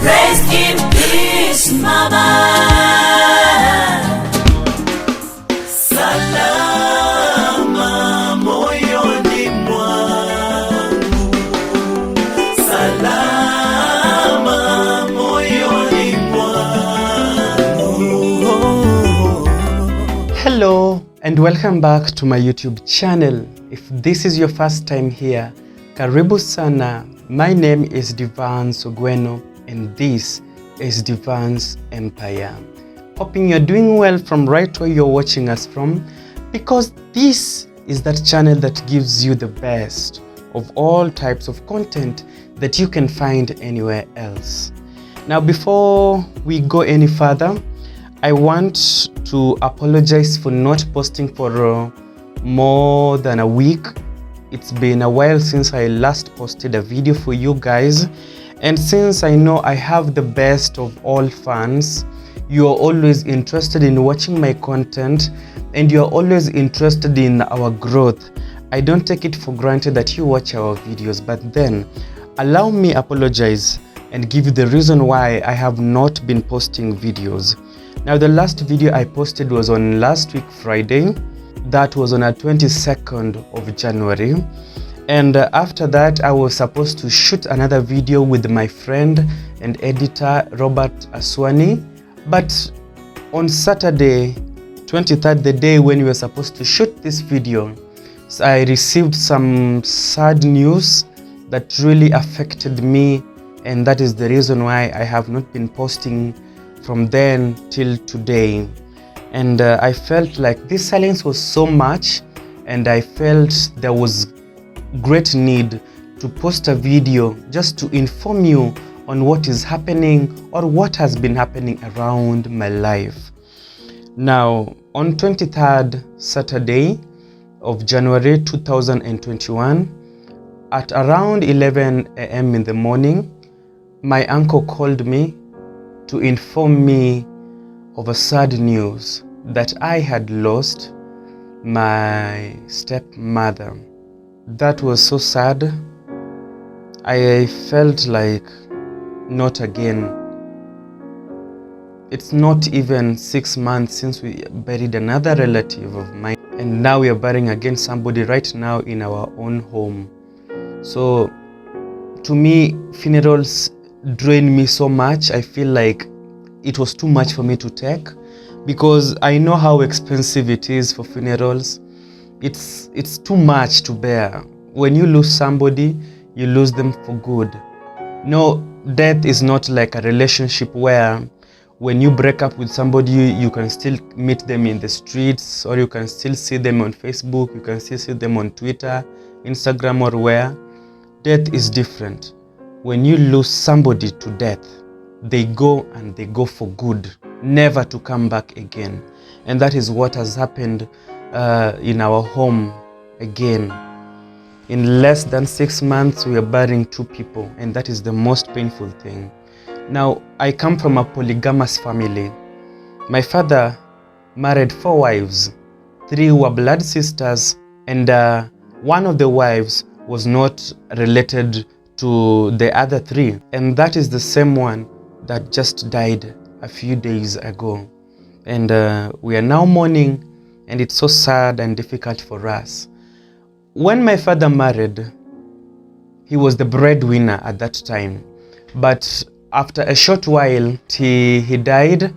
Rest in peace, Mama. Salama moyoni mwangu. Salama moyoni mwangu. Hello and welcome back to my YouTube channel. If this is your first time here, karibu sana. My name is Devance Ogweno and this is Devance Empire. Hoping you're doing well from right where you're watching us from, because this is that channel that gives you the best of all types of content that you can find anywhere else. Now, before we go any further, I want to apologize for not posting for more than a week. It's been a while since I last posted a video for you guys, and since I know I have the best of all fans, you are always interested in watching my content and you are always interested in our growth. I don't take it for granted that you watch our videos, but then allow me apologize and give you the reason why I have not been posting videos. Now, the last video I posted was on last week Friday. That was on the 22nd of January, and after that I was supposed to shoot another video with my friend and editor Robert Aswani, but on Saturday 23rd, the day when we were supposed to shoot this video, I received some sad news that really affected me, and that is the reason why I have not been posting from then till today. And I felt like this silence was so much, and I felt there was great need to post a video just to inform you on what is happening or what has been happening around my life. Now, on 23rd Saturday of January 2021, at around 11 a.m. in the morning, my uncle called me to inform me of a sad news that I had lost my stepmother. That was so sad. I felt like not again. It's not even 6 months since we buried another relative of mine, and now we are burying again somebody right now in our own home. So to me, funerals drain me so much. I feel like it was too much for me to take, because I know how expensive it is for funerals. It's too much to bear. When you lose somebody, you lose them for good. No, death is not like a relationship where when you break up with somebody, you can still meet them in the streets, or you can still see them on Facebook, you can still see them on Twitter, Instagram, or where. Death is different. When you lose somebody to death, they go, and they go for good, never to come back again. And that is what has happened in our home again. In less than 6 months, we are burying 2 people, and that is the most painful thing. Now, I come from a polygamous family. My father married 4 wives. 3 were blood sisters, and one of the wives was not related to the other 3, and that is the same one that just died a few days ago. And we are now mourning, and it's so sad and difficult for us. When my father married, he was the breadwinner at that time, but after a short while he died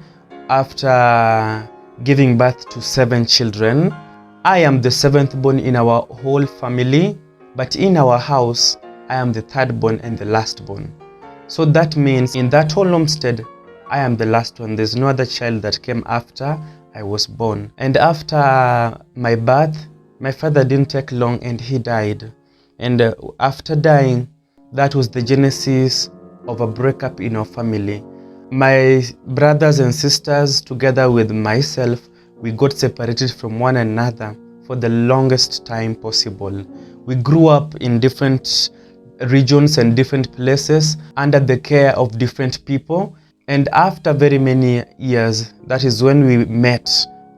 after giving birth to 7 children. I am the 7th born in our whole family, but in our house I am the 3rd born and the last born. So that means in that whole homestead, I am the last one. There's no other child that came after I was born. And after my birth, my father didn't take long and he died. And after dying, that was the genesis of a breakup in our family. My brothers and sisters, together with myself, we got separated from one another for the longest time possible. We grew up in different regions and different places under the care of different people, and after very many years, that is when we met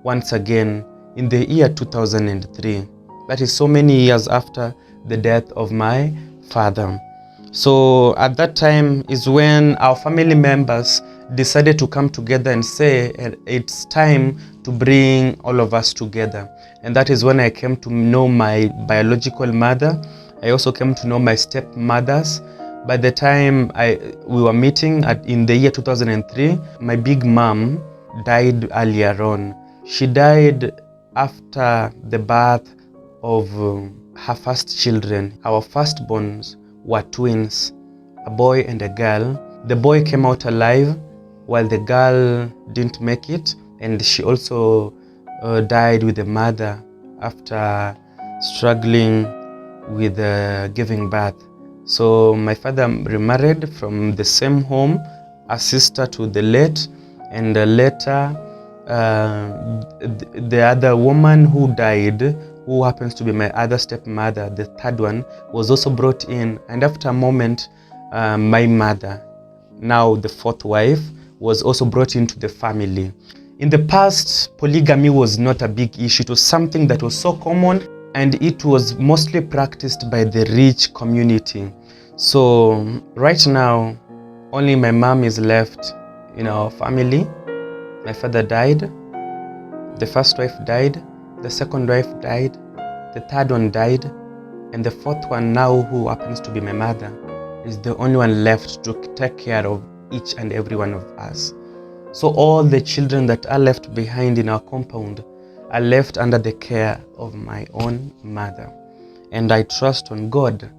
once again in the year 2003. That is so many years after the death of my father. So at that time is when our family members decided to come together and say it's time to bring all of us together. And that is when I came to know my biological mother. I also came to know my stepmothers. By the time we were meeting in the year 2003, my big mom died earlier on. She died after the birth of her first children. Our firstborns were twins, a boy and a girl. The boy came out alive while the girl didn't make it, and she also died with the mother after struggling with giving birth. So my father remarried from the same home, a sister to the late, and later the other woman who died, who happens to be my other stepmother, the third one, was also brought in. And after a moment, my mother, now the fourth wife, was also brought into the family. In the past, polygamy was not a big issue. It was something that was so common, and it was mostly practiced by the rich community. So right now, only my mom is left in our family. My father died, the first wife died, the second wife died, the third one died, and the fourth one now, who happens to be my mother, is the only one left to take care of each and every one of us. So all the children that are left behind in our compound are left under the care of my own mother. And I trust on God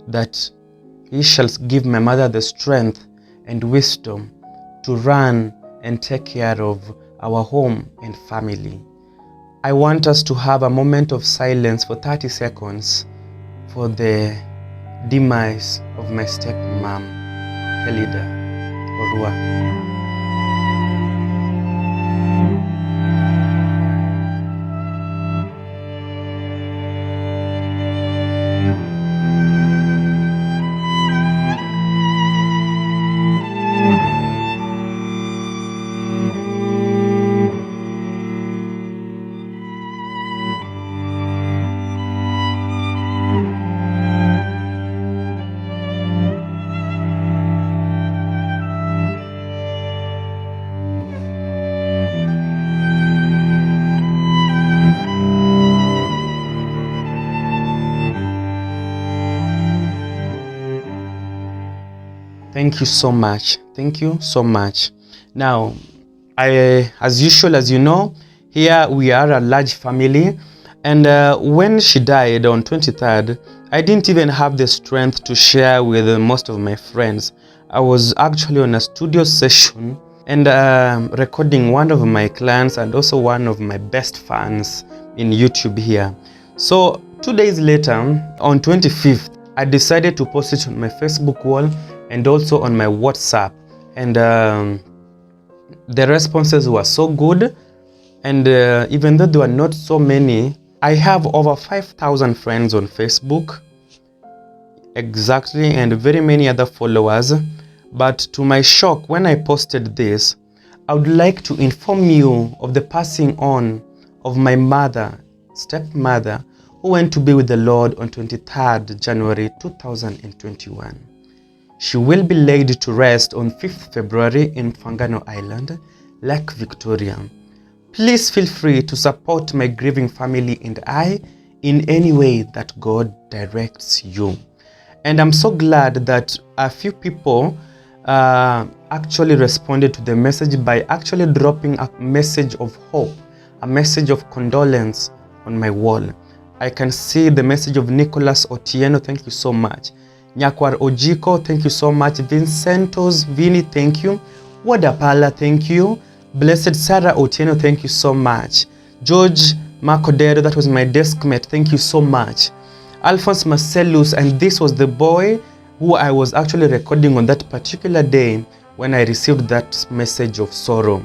that He shall give my mother the strength and wisdom to run and take care of our home and family. I want us to have a moment of silence for 30 seconds for the demise of my stepmom, Helida Orua. Thank you so much. Thank you so much. Now, as usual, as you know, here we are a large family. And when she died on 23rd, I didn't even have the strength to share with most of my friends. I was actually on a studio session and recording one of my clients and also one of my best fans in YouTube here. So 2 days later, on 25th, I decided to post it on my Facebook wall and also on my WhatsApp, and the responses were so good. And even though there were not so many, I have over 5,000 friends on Facebook exactly, and very many other followers. But to my shock, when I posted this, I would like to inform you of the passing on of my mother, stepmother, who went to be with the Lord on 23rd January 2021. She will be laid to rest on 5th February in Fangano Island, Lake Victoria. Please feel free to support my grieving family and I in any way that God directs you. And I'm so glad that a few people actually responded to the message by actually dropping a message of hope, a message of condolence on my wall. I can see the message of Nicholas Otieno, thank you so much. Nyakwar Ojiko, thank you so much. Vincentos Vini, thank you. Wadapala, thank you. Blessed Sarah Otieno, thank you so much. George Macodero, that was my desk mate, thank you so much. Alphonse Marcellus, and this was the boy who I was actually recording on that particular day when I received that message of sorrow.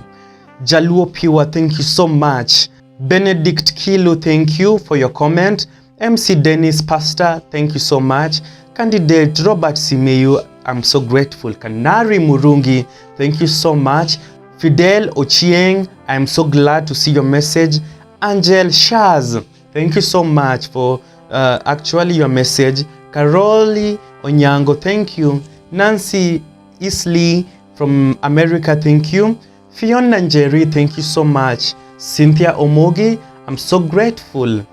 Jaluo Piwa, thank you so much. Benedict Kilo, thank you for your comment. MC Dennis Pastor, thank you so much. Candidate Robert Simeyu, I'm so grateful. Kanari Murungi, thank you so much. Fidel Ochieng, I'm so glad to see your message. Angel Shaz, thank you so much for actually your message. Caroli Onyango, thank you. Nancy Isley from America, thank you. Fiona Njeri, thank you so much. Cynthia Omogi, I'm so grateful.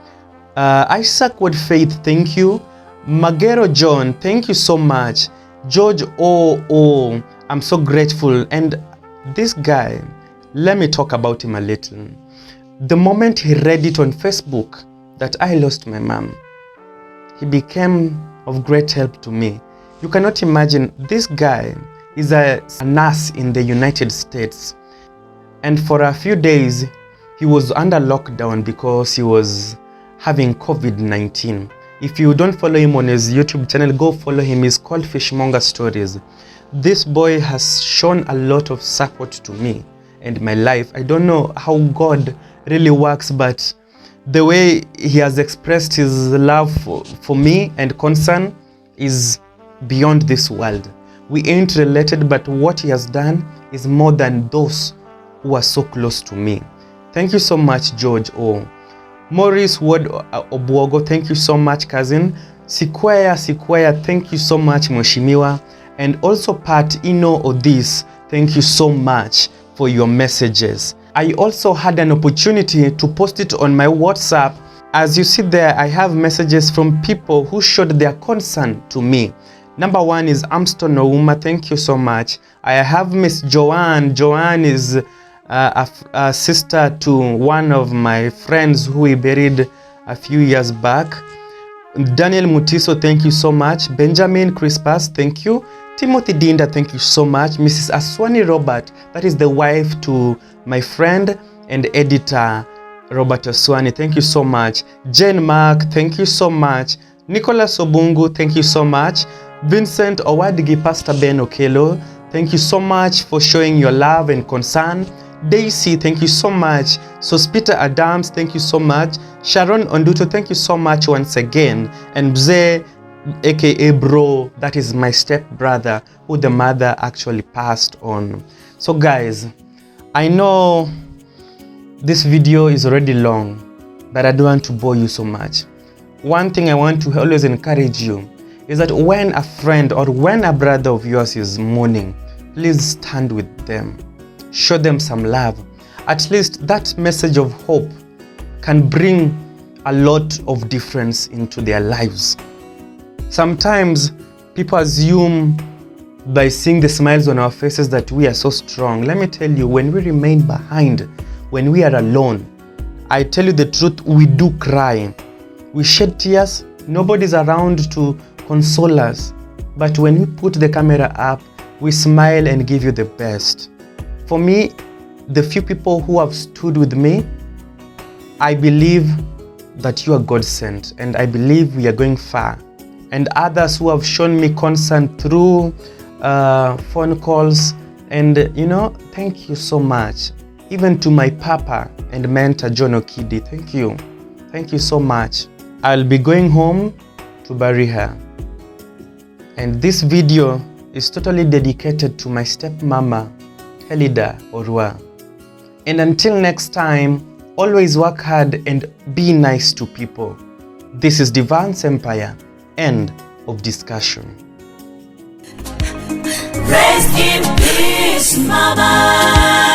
Isaac Wood Faith, thank you. Magero John, thank you so much. George O, I'm so grateful. And this guy, let me talk about him a little. The moment he read it on Facebook that I lost my mom, he became of great help to me. You cannot imagine, this guy is a nurse in the United States. And for a few days, he was under lockdown because he was having COVID-19. If you don't follow him on his YouTube channel, go follow him. He's called Fishmonger Stories. This boy has shown a lot of support to me and my life. I don't know how God really works, but the way he has expressed his love for me and concern is beyond this world. We ain't related, but what he has done is more than those who are so close to me. Thank you so much, George O. Maurice Ward Obwogo, thank you so much, cousin. Sikwaya, thank you so much, Mheshimiwa. And also Pat Ino Odis, thank you so much for your messages. I also had an opportunity to post it on my WhatsApp. As you see there, I have messages from people who showed their concern to me. Number one is Amston Ouma, thank you so much. I have Miss Joanne. Joanne is a sister to one of my friends who we buried a few years back. Daniel Mutiso, thank you so much. Benjamin Crispus, thank you. Timothy Dinda, thank you so much. Mrs. Aswani Robert, that is the wife to my friend and editor Robert Aswani, thank you so much. Jane Mark, thank you so much. Nicholas Obungu, thank you so much. Vincent Owadigi, Pastor Ben Okelo, thank you so much for showing your love and concern. Daisy, thank you so much. Sospita Adams, thank you so much. Sharon Onduto, thank you so much once again. And Bze, aka Bro, that is my step brother who the mother actually passed on. So guys, I know this video is already long, but I don't want to bore you so much. One thing I want to always encourage you is that when a friend or when a brother of yours is mourning, please stand with them. Show them some love. At least that message of hope can bring a lot of difference into their lives. Sometimes people assume by seeing the smiles on our faces that we are so strong. Let me tell you, when we remain behind, when we are alone, I tell you the truth, we do cry. We shed tears. Nobody's around to console us. But when we put the camera up, we smile and give you the best. For me, the few people who have stood with me, I believe that you are God sent, and I believe we are going far. And others who have shown me concern through phone calls, and thank you so much. Even to my papa and mentor John Okidi, thank you. Thank you so much. I'll be going home to bury her. And this video is totally dedicated to my stepmama, Helida Orua. And until next time, always work hard and be nice to people. This is Devance Empire. End of discussion. Rest in peace, Mama.